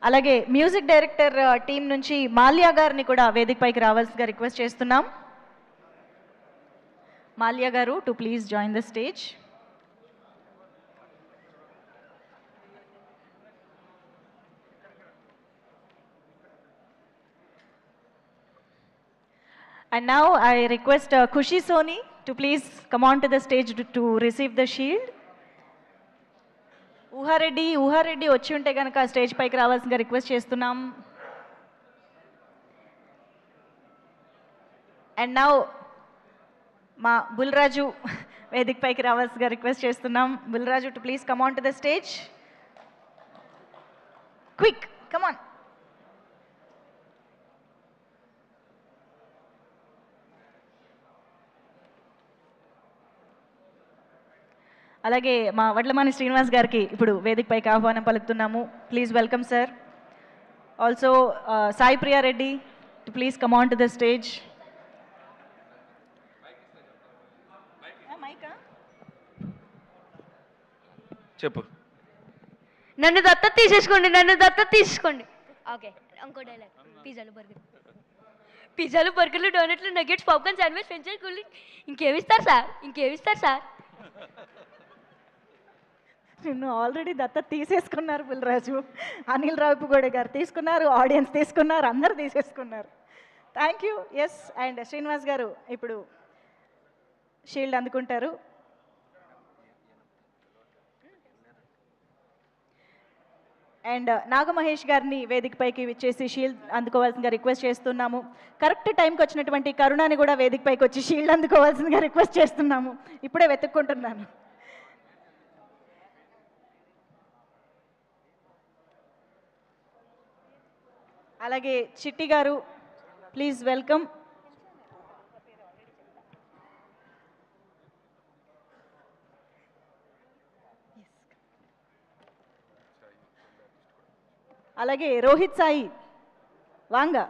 అలాగే music director team నుంచి మాల్యా గారిని కూడా వేదికపైకి రావాల్సిగా రిక్వెస్ట్ చేస్తున్నాం. మాల్యా గారు to please join the stage. And now I request Khushi Soni to please come on to the stage to receive the shield. Uha Reddy వచ్చి ఉంటే కనుక స్టేజ్ పైకి రావాల్సిందిగా రిక్వెస్ట్ చేస్తున్నాం. అండ్ నౌ మా బుల్రాజు వేదిక పైకి రావాల్సిందిగా రిక్వెస్ట్ చేస్తున్నాం. Bulraju to please come on to the stage. Quick come on. అలాగే మా వడ్లమాని శ్రీనివాస్ గారికి ఇప్పుడు వేదికపైకి ఆహ్వానం పలుకుతున్నాము. Please welcome sir. Also Sai Priya Reddy to please come on to the stage. చెప్పు. నన్ను దత్తత తీసేసుకోండి. ఓకే, ఇంకో డైలాగ్. పిజ్జాలు బర్గర్లు డోనట్లు nuggets popcorn sandwich French cool drink ఇంకేమిస్తారు సార్? నిన్ను ఆల్రెడీ దత్త తీసేసుకున్నారు బుల్రాజు. అనిల్ రావిపూడి గారు తీసుకున్నారు, ఆడియన్స్ తీసుకున్నారు, అందరు తీసేసుకున్నారు. Thank you. Yes, and Srinivas గారు ఇప్పుడు షీల్డ్ అందుకుంటారు. అండ్ నాగమహేష్ గారిని వేదికపైకి విచ్చేసి షీల్డ్ అందుకోవాల్సిందిగా రిక్వెస్ట్ చేస్తున్నాము. కరెక్ట్ టైంకి వచ్చినటువంటి కరుణాని కూడా వేదికపైకి వచ్చి షీల్డ్ అందుకోవాల్సిందిగా రిక్వెస్ట్ చేస్తున్నాము. ఇప్పుడే వెతుక్కుంటున్నాను. అలాగే చిట్టి గారు ప్లీజ్ వెల్కమ్. అలాగే రోహిత్ సాయి వాంగా.